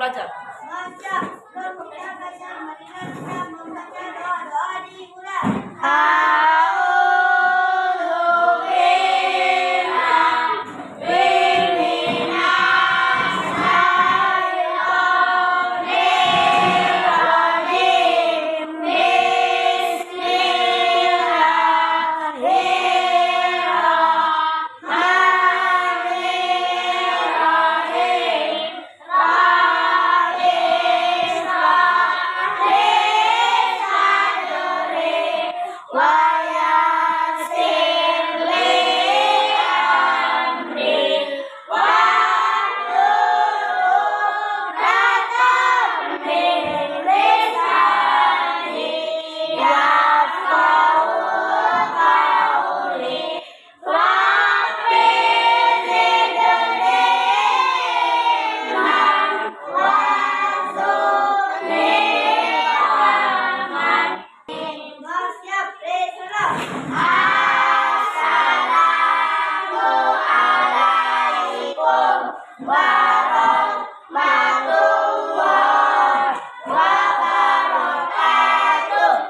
belajar. Baca, membaca doa-doa di bulan.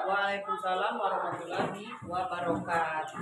Waalaikumsalam warahmatullahi wabarakatuh.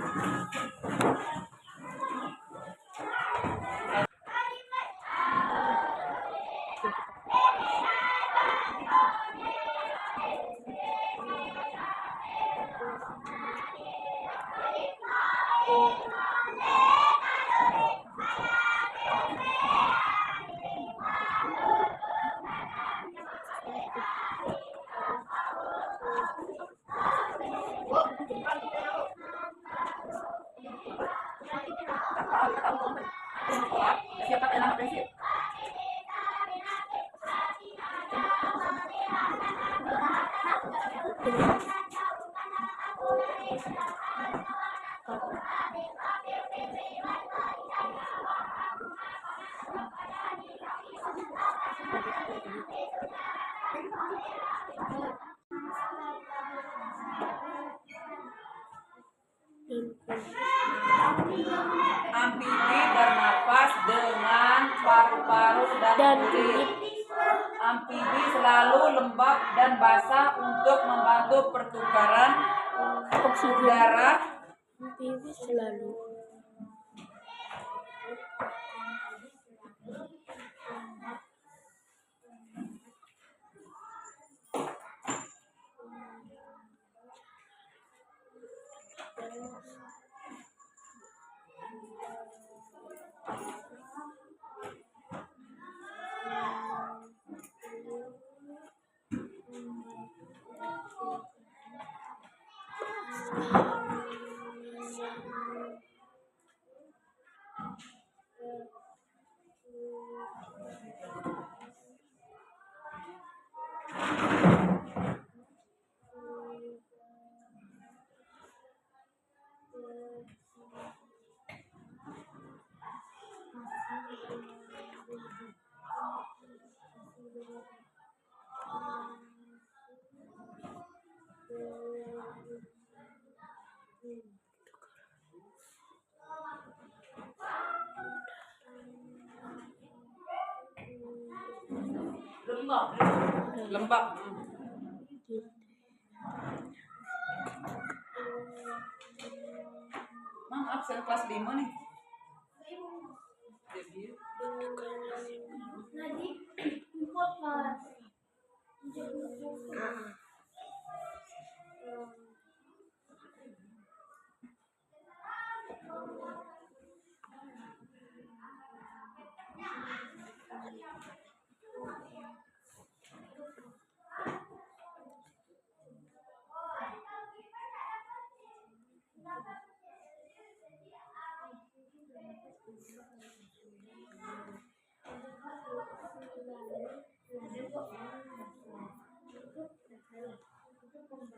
Siapa yang prinsip? Amfibi bernafas dengan paru-paru dan kulit. Amfibi selalu lembab dan basah untuk membantu pertukaran udara. Amfibi selalu lembab. Mang absen kelas 5 nih. Jadi, import mas.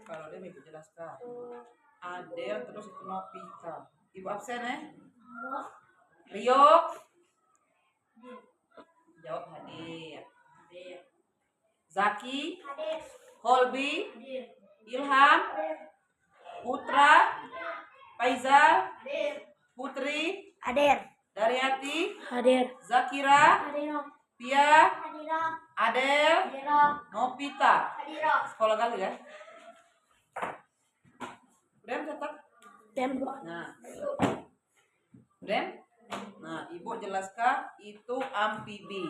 Kalau dia ibu jelaskan. Adel terus Novita. Ibu absen ya? Rio. Jawab hadir. Zaki. Holbi. Ilham. Putra. Faizal. Putri. Hadir. Daryati. hadir. Zakira. Hadir. Pia. Adel, Novita. Sekolah kali ya. Udah catat. Tembok. Nah. Udah? Nah, Ibu jelaskan itu amfibi.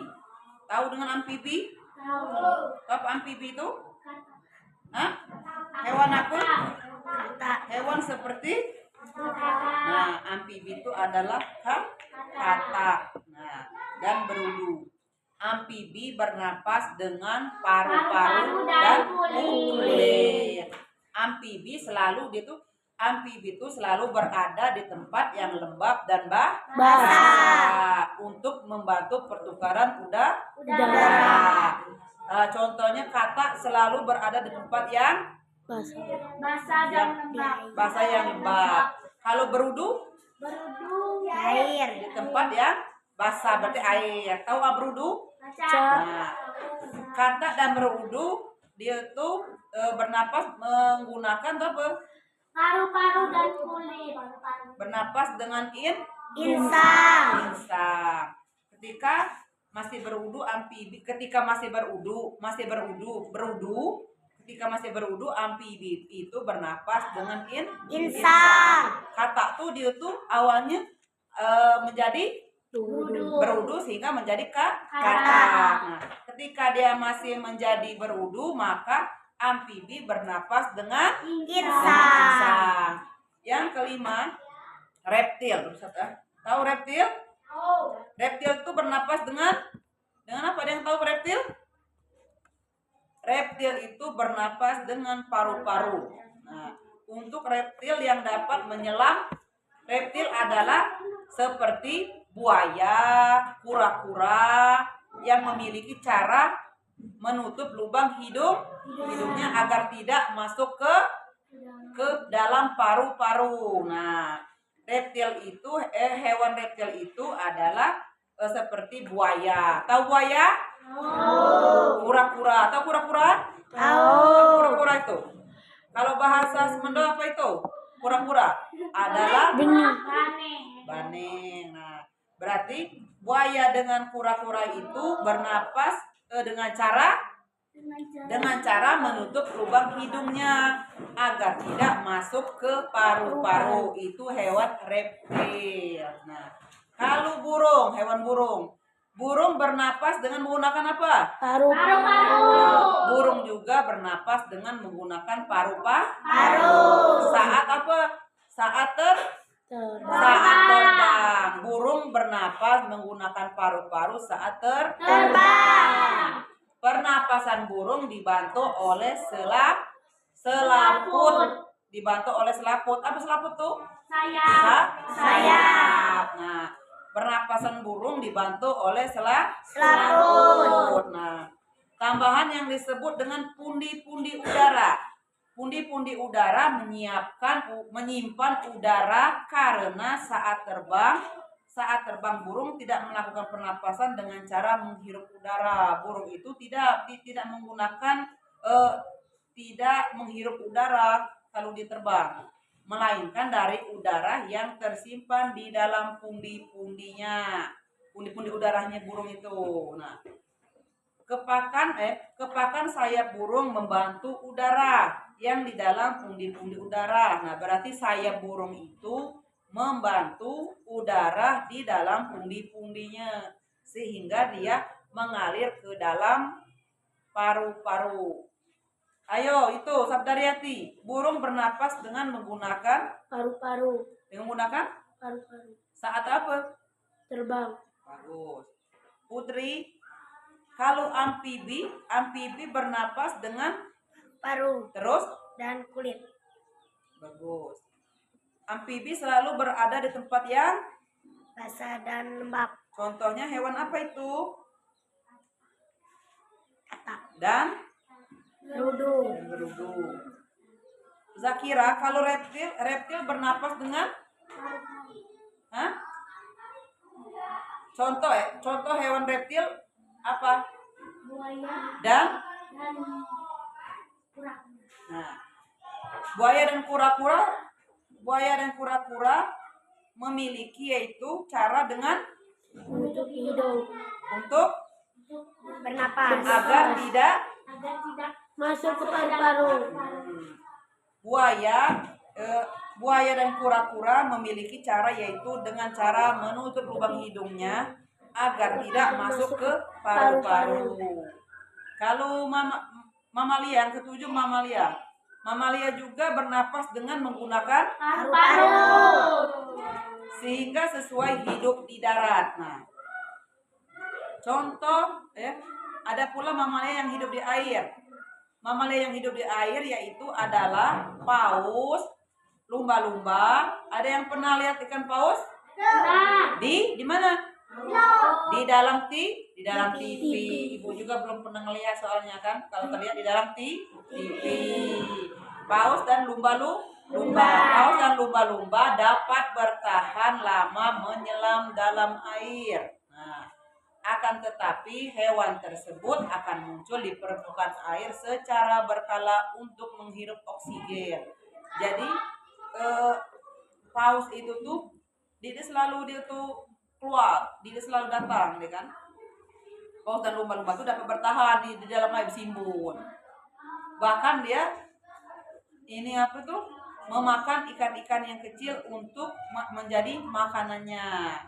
Tahu dengan amfibi? Apa amfibi itu? Hah? Hewan apa? Hewan seperti? Nah, amfibi itu adalah kata. Nah, dan berudu. Amfibi bernapas dengan paru-paru dan kulit. Amfibi itu selalu berada di tempat yang lembab dan basah untuk membantu pertukaran udara. Contohnya kata selalu berada di tempat yang Basah. basah yang lembab. Kalau berudu Air. di tempat yang basah berarti air. Tahu apa berudu? Nah, kata dan berudu dia tuh bernapas menggunakan apa? Paru-paru dan kulit. Bernapas dengan Insang. Ketika masih berudu amfibi, ketika masih berudu amfibi itu bernapas dengan Insang. Kata tuh dia tuh awalnya menjadi berudu sehingga menjadi kata. Nah, ketika dia masih menjadi berudu maka amfibi bernapas dengan insang. Yang kelima, reptil. Tahu reptil? Reptil itu bernapas dengan apa? Ada yang tahu reptil? Reptil itu bernapas dengan paru-paru. Nah, untuk reptil yang dapat menyelam, reptil adalah seperti buaya, kura-kura yang memiliki cara menutup lubang hidungnya agar tidak masuk ke dalam paru-paru. Nah, hewan reptil itu adalah seperti buaya. Tahu buaya? Kura-kura. Tahu kura-kura? Kura-kura itu. Kalau bahasa Sunda apa itu? Kura-kura adalah baneng. Nah, berarti buaya dengan kura-kura itu bernapas dengan cara menutup lubang hidungnya agar tidak masuk ke paru-paru. Itu hewan reptil. Nah, kalau hewan burung bernapas dengan menggunakan apa? Paru-paru. Burung juga bernapas dengan menggunakan paru-paru. Saat apa? Saat terbang. Burung bernapas menggunakan paru-paru saat terbang. Pernapasan burung dibantu oleh selaput. Apa selaput tuh? Sayap. Nah, pernapasan burung dibantu oleh selaput. Nah, tambahan yang disebut dengan pundi-pundi udara. Pundi-pundi udara menyimpan udara karena saat terbang burung tidak melakukan pernapasan dengan cara menghirup udara. Burung itu tidak menghirup udara kalau diterbang, melainkan dari udara yang tersimpan di dalam pundi-pundinya. Pundi-pundi udaranya burung itu. Nah, kepakan sayap burung membantu udara yang di dalam pundi-pundi udara. Nah, berarti sayap burung itu membantu udara di dalam pundi-pundinya sehingga dia mengalir ke dalam paru-paru. Ayo, itu Sabdariati. Burung bernapas dengan menggunakan Paru-paru. Saat apa? Terbang. Bagus. Putri, kalau amfibi bernapas dengan Paru terus dan kulit. bagus. Amfibi selalu berada di tempat yang Basah dan lembab. contohnya hewan apa itu? Kata. Dan Berudu. Zakira, kalau reptil bernapas dengan Contoh hewan reptil apa? Buaya Dan kura. nah, buaya dan kura-kura memiliki yaitu cara dengan Menutup hidung. untuk Bernapas. agar tidak Masuk ke paru-paru. Buaya dan kura-kura memiliki cara, yaitu dengan cara menutup lubang hidungnya agar tidak masuk ke paru-paru. Kalau mamalia, yang ketujuh mamalia. Mamalia juga bernapas dengan menggunakan Paru-paru. sehingga sesuai hidup di darat. Nah, contoh ada pula mamalia yang hidup di air. Mamalia yang hidup di air yaitu adalah paus, lumba-lumba. Ada yang pernah lihat ikan paus? Nah. Di mana? Di dalam TV. Ibu juga belum pernah ngelihat soalnya kan. Kalau terlihat di dalam TV. Paus dan lumba-lumba. Paus dan lumba-lumba dapat bertahan lama menyelam dalam air. Nah, akan tetapi hewan tersebut akan muncul di permukaan air secara berkala untuk menghirup oksigen. Jadi paus itu tuh dia tuh keluar, dia selalu datang, ya kan? Paus dan lumba-lumba itu dapat bertahan di dalam air bersimbun. Bahkan dia memakan ikan-ikan yang kecil untuk menjadi makanannya.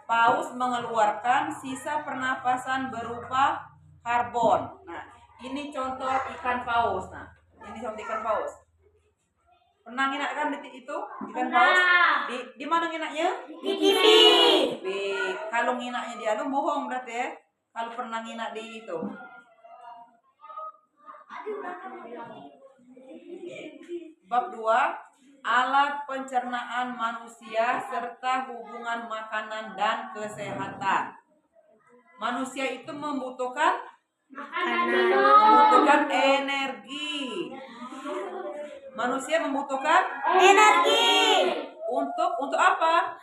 Paus mengeluarkan sisa pernapasan berupa karbon. Nah, ini contoh ikan paus. Ini contoh ikan paus. Pernah nginak kan itu ikan paus? Di mana nginaknya? Di TV. Kalau nginaknya di bohong berarti ya. Kalau pernah nginak di itu. Bab 2, alat pencernaan manusia serta hubungan makanan dan kesehatan. Manusia itu membutuhkan energi. Manusia membutuhkan Energi. untuk apa?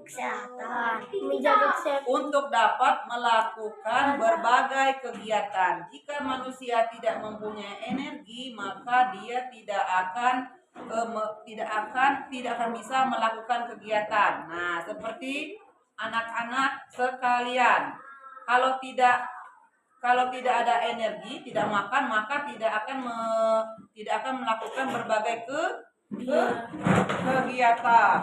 Kesehatan. Menjaga kesehatan. Untuk dapat melakukan berbagai kegiatan. Jika manusia tidak mempunyai energi, maka dia tidak akan bisa melakukan kegiatan. Nah, seperti anak-anak sekalian, kalau tidak ada energi, tidak makan, maka tidak akan melakukan berbagai kegiatan.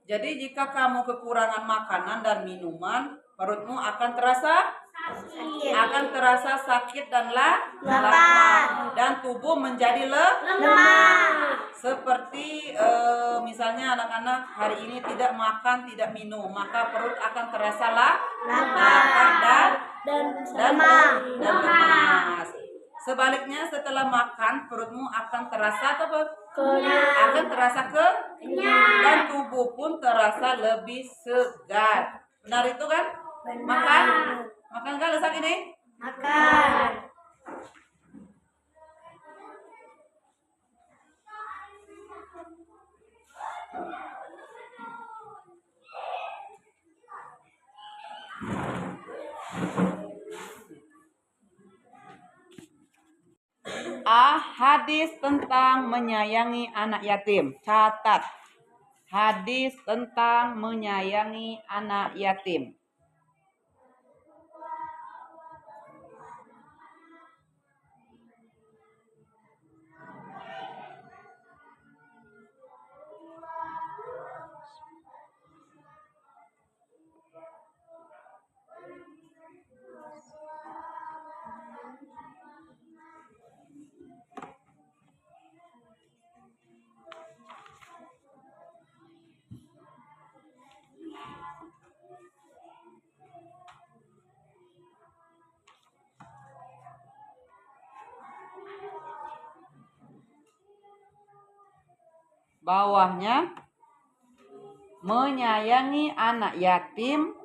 Jadi jika kamu kekurangan makanan dan minuman, perutmu akan terasa sakit dan lapar, dan tubuh menjadi Lemah. seperti misalnya anak-anak hari ini tidak makan, tidak minum, maka perut akan terasa lapar dan lemas. Sebaliknya setelah makan, perutmu akan terasa kenyang dan tubuh pun terasa lebih segar. Benar itu kan? Makan kan lesak ini? Makan. Hadis tentang menyayangi anak yatim. Catat. Hadis tentang menyayangi anak yatim. Bawahnya, menyayangi anak yatim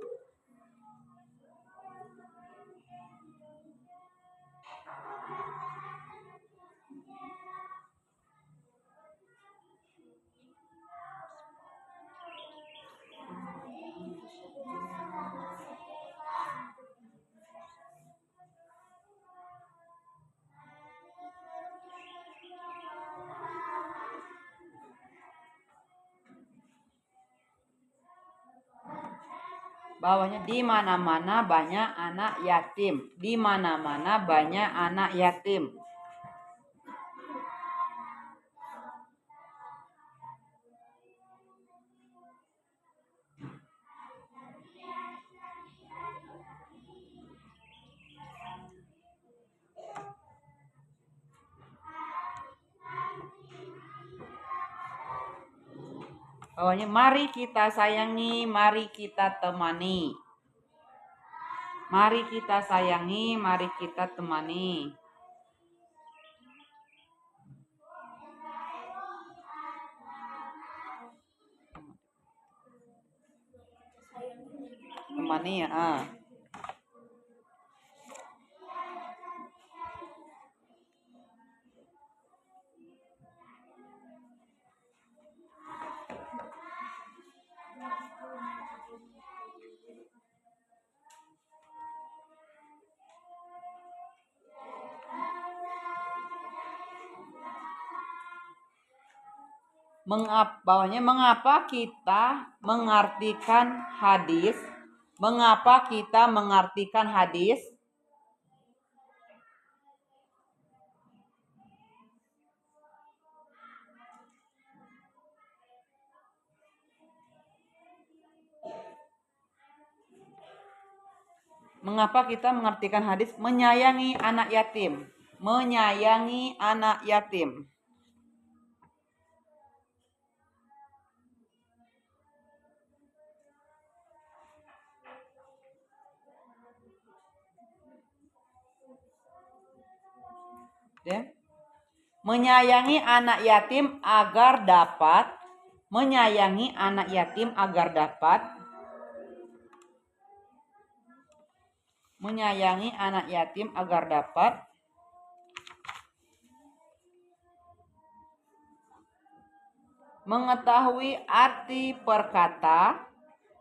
Bawahnya di mana-mana banyak anak yatim. Di mana-mana banyak anak yatim. Bawahnya mari kita sayangi, mari kita temani. Mari kita sayangi, mari kita temani. Temani ya. Bawahnya mengapa kita mengartikan hadis? Mengapa kita mengartikan hadis? Mengapa kita mengartikan hadis? Menyayangi anak yatim. Menyayangi anak yatim. Ya. Menyayangi anak yatim agar dapat. Menyayangi anak yatim agar dapat. Menyayangi anak yatim agar dapat. Mengetahui arti perkata.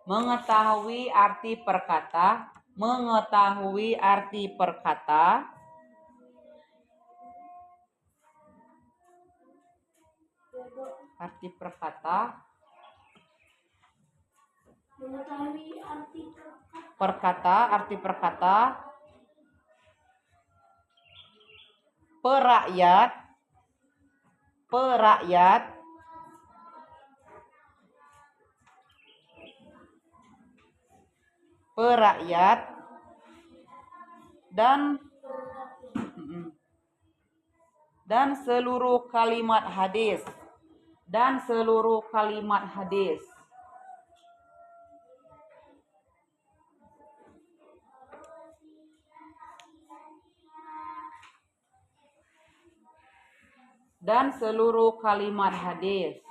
Mengetahui arti perkata. Mengetahui arti perkata. Arti perkata. Mengetahui arti Perkata, arti perkata. Perakyat. Perakyat. Perakyat. Dan seluruh kalimat hadis. Dan seluruh kalimat hadis. Dan seluruh kalimat hadis.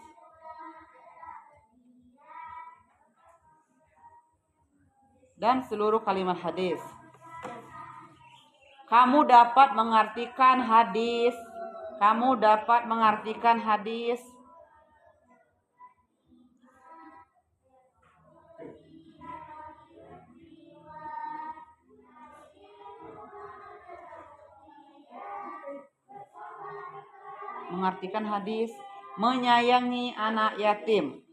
Dan seluruh kalimat hadis. Kamu dapat mengartikan hadis. Kamu dapat mengartikan hadis. Mengartikan hadis. Menyayangi anak yatim.